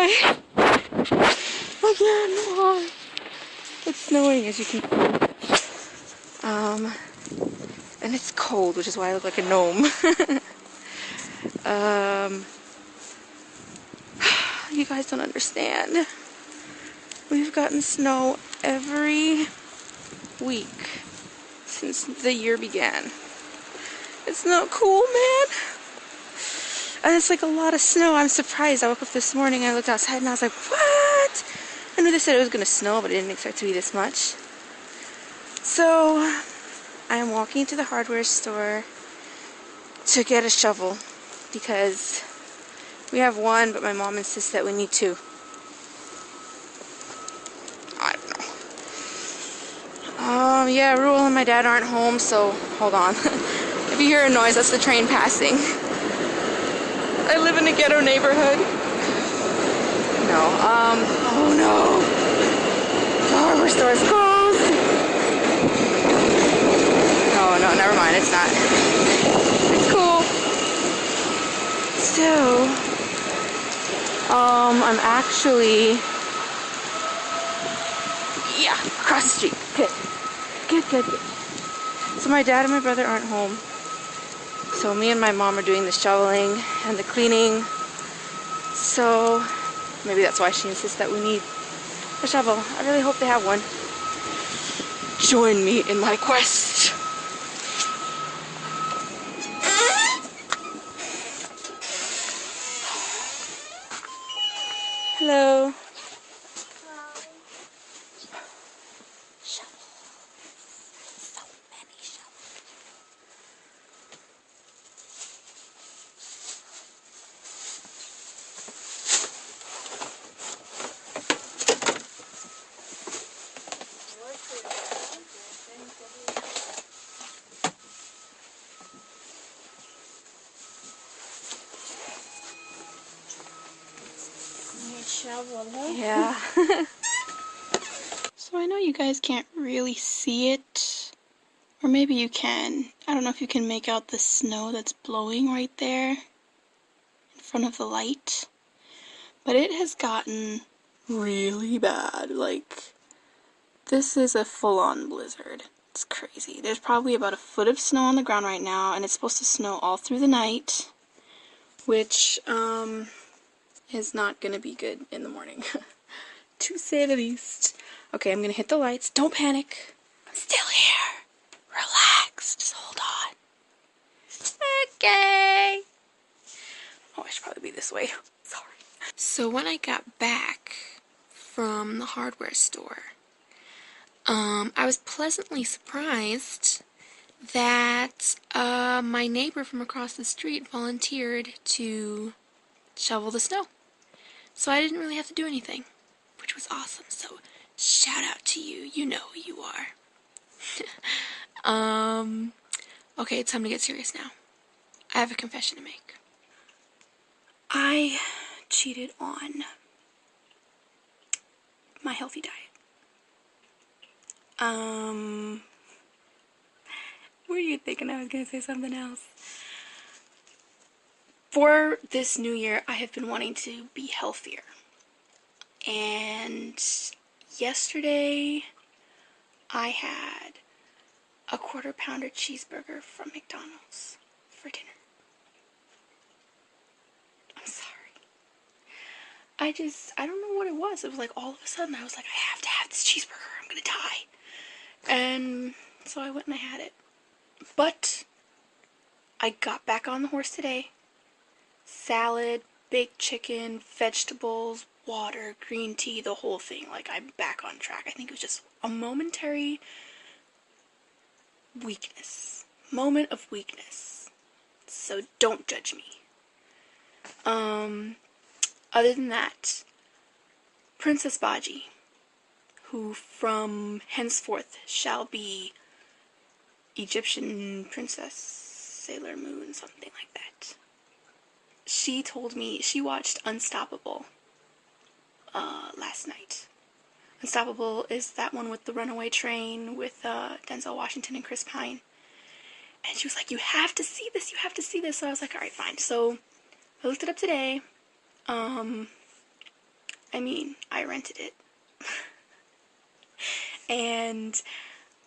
Why? Again, why? It's snowing, as you can see. And it's cold, which is why I look like a gnome. You guys don't understand. We've gotten snow every week since the year began. It's not cool, man. And it's like a lot of snow. I'm surprised. I woke up this morning, I looked outside, and I was like, what? I knew they said it was going to snow, but I didn't expect it to be this much. So, I am walking to the hardware store to get a shovel because we have one, but my mom insists that we need two. I don't know. Yeah, Ruel and my dad aren't home, so hold on. If you hear a noise, that's the train passing. I live in a ghetto neighborhood. No, oh no. The hardware store is closed. No, never mind, it's not. It's cool. So, I'm actually, yeah, across the street. Good. So my dad and my brother aren't home. So me and my mom are doing the shoveling and the cleaning. So maybe that's why she insists that we need a shovel. I really hope they have one. Join me in my quest. Hello. Shovel, huh? Yeah. So I know you guys can't really see it, or maybe you can. I don't know if you can make out the snow that's blowing right there in front of the light, but it has gotten really bad. Like, this is a full-on blizzard. It's crazy. There's probably about a foot of snow on the ground right now, and it's supposed to snow all through the night, which is not gonna be good in the morning, to say the least. Okay, I'm gonna hit the lights. Don't panic. I'm still here. Relax. Just hold on. Okay. Oh, I should probably be this way. Sorry. So when I got back from the hardware store, I was pleasantly surprised that my neighbor from across the street volunteered to shovel the snow. So I didn't really have to do anything, which was awesome. So shout out to you. You know who you are. Okay, it's time to get serious now. I have a confession to make. I cheated on my healthy diet. Were you thinking I was going to say something else? For this new year, I have been wanting to be healthier. And yesterday, I had a 1/4 pounder cheeseburger from McDonald's for dinner. I'm sorry. I don't know what it was. It was like all of a sudden I was like, I have to have this cheeseburger. I'm gonna die. And so I went and I had it. But I got back on the horse today. Salad, baked chicken, vegetables, water, green tea, the whole thing. Like, I'm back on track. I think it was just a momentary weakness. Moment of weakness. So don't judge me. Other than that, Princess Baji, who from henceforth shall be Egyptian Princess Sailor Moon, something like that. She told me she watched Unstoppable last night. Unstoppable is that one with the runaway train with Denzel Washington and Chris Pine. And she was like, you have to see this, you have to see this. So I was like, alright, fine. So I looked it up today. I mean, I rented it. And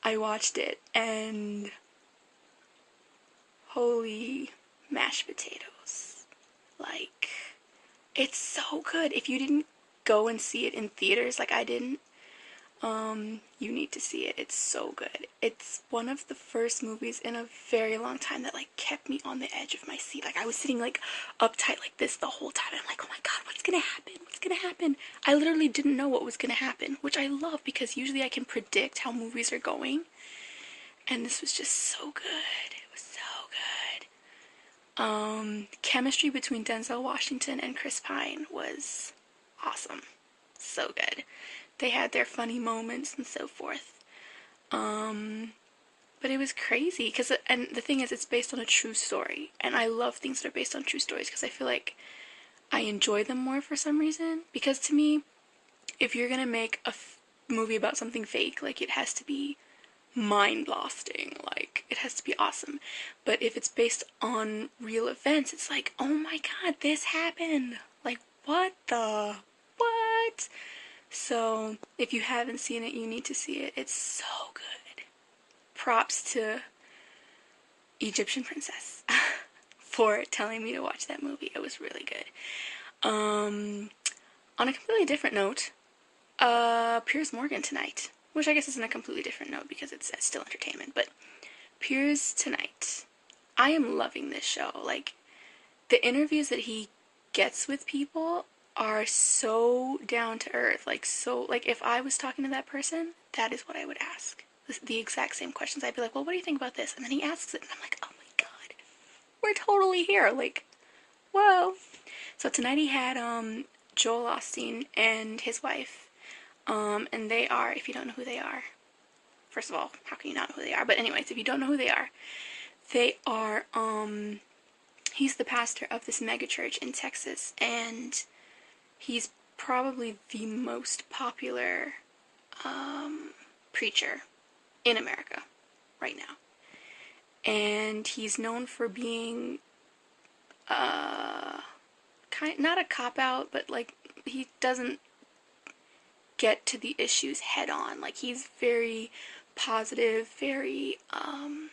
I watched it, and holy mashed potatoes. Like, it's so good. If you didn't go and see it in theaters like I didn't, you need to see it. It's so good. It's one of the first movies in a very long time that, like, kept me on the edge of my seat. Like, I was sitting, like, uptight like this the whole time. I'm like, oh my god, what's gonna happen? What's gonna happen? I literally didn't know what was gonna happen, which I love because usually I can predict how movies are going. And this was just so good. It was so good. Chemistry between Denzel Washington and Chris Pine was awesome. So good. They had their funny moments and so forth. But it was crazy and the thing is, it's based on a true story, and I love things that are based on true stories because I feel like I enjoy them more for some reason. Because to me, if you're gonna make a movie about something fake, like, it has to be mind-blasting, like, it has to be awesome. But if it's based on real events, it's like, oh my god, this happened. Like, what? So, if you haven't seen it, you need to see it. It's so good. Props to Egyptian Princess for telling me to watch that movie. It was really good. On a completely different note, Piers Morgan tonight. Which I guess isn't a completely different note because it's still entertainment. But Piers tonight. I am loving this show. Like, the interviews that he gets with people are so down to earth. Like, so, like, if I was talking to that person, that is what I would ask. The exact same questions. I'd be like, well, what do you think about this? And then he asks it, and I'm like, oh my god, we're totally here. Like, whoa. So tonight he had Joel Osteen and his wife, and they are, if you don't know who they are, first of all, how can you not know who they are? But anyways, if you don't know who they are, he's the pastor of this megachurch in Texas, and he's probably the most popular preacher in America right now. And he's known for being not a cop-out, but, like, he doesn't get to the issues head on. Like, he's very positive, very, I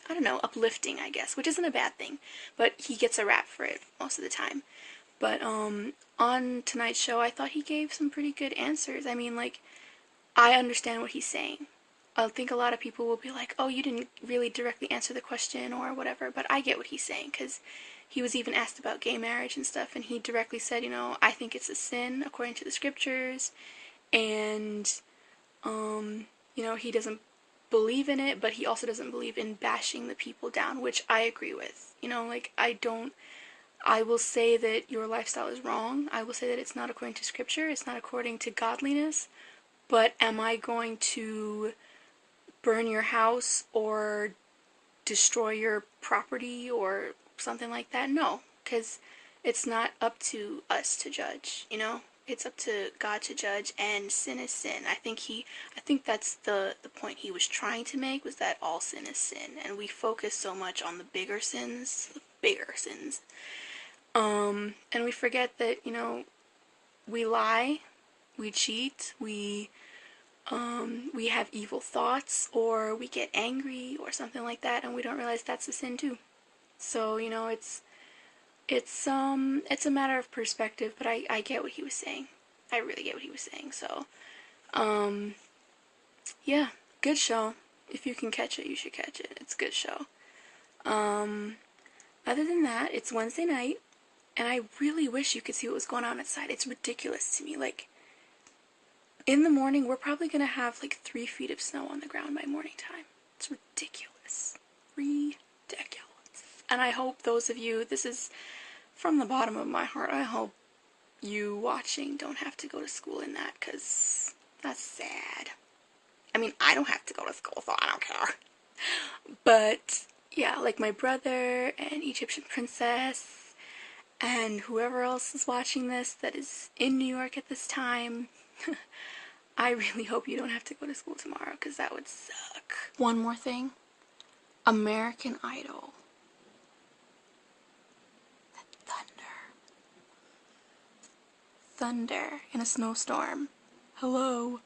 don't know, uplifting, I guess, which isn't a bad thing, but he gets a rap for it most of the time. But, on tonight's show, I thought he gave some pretty good answers. I mean, like, I understand what he's saying. I think a lot of people will be like, oh, you didn't really directly answer the question or whatever, but I get what he's saying, because he was even asked about gay marriage and stuff, and he directly said, I think it's a sin according to the scriptures, and, he doesn't believe in it, but he also doesn't believe in bashing the people down, which I agree with. I will say that your lifestyle is wrong. I will say that it's not according to scripture, it's not according to godliness, but am I going to burn your house or destroy your property or something like that? No, because it's not up to us to judge, It's up to God to judge, and sin is sin. I think that's the point he was trying to make, was that all sin is sin, and we focus so much on the bigger sins, and we forget that, we lie, we cheat, we have evil thoughts, or we get angry or something like that, and we don't realize that's a sin too. So, it's a matter of perspective, but I get what he was saying. I really get what he was saying. So, yeah, good show. If you can catch it, you should catch it. It's a good show. Other than that, it's Wednesday night, and I really wish you could see what was going on outside. It's ridiculous to me. Like, in the morning, we're probably going to have, like, 3 feet of snow on the ground by morning time. It's ridiculous. Ridiculous. And I hope those of you, this is from the bottom of my heart, I hope you watching don't have to go to school in that, because that's sad. I mean, I don't have to go to school, so I don't care. But, yeah, like my brother and Egyptian Princess and whoever else is watching this that is in New York at this time, I really hope you don't have to go to school tomorrow, because that would suck. One more thing. American Idol. Thunder. thunder in a snowstorm. Hello.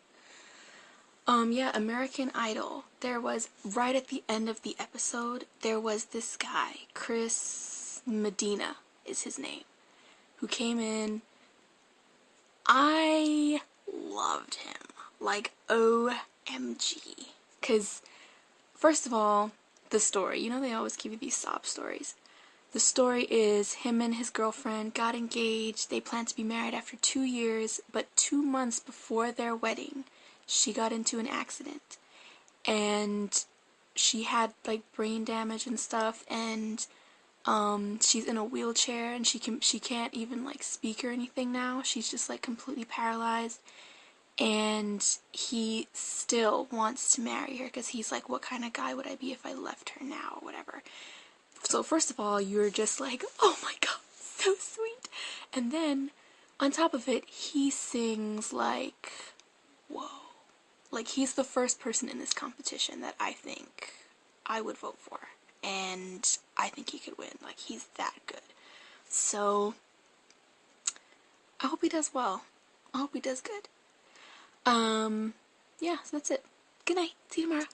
Yeah, American Idol. There was, right at the end of the episode, there was this guy, Chris Medina is his name, who came in. I loved him. Like, OMG. Because, first of all, the story. You know they always give you these sob stories. The story is him and his girlfriend got engaged. They planned to be married after 2 years, but 2 months before their wedding, she got into an accident. And she had, like, brain damage and stuff, and she's in a wheelchair, and she can't even, like, speak or anything now. She's just, like, completely paralyzed. And he still wants to marry her because he's like, what kind of guy would I be if I left her now or whatever. So first of all, you're just like, oh my god, so sweet. And then, on top of it, he sings like, whoa. Like, he's the first person in this competition that I think I would vote for. And I think he could win. Like, he's that good. So, I hope he does well. I hope he does good. Yeah, so that's it. Good night. See you tomorrow.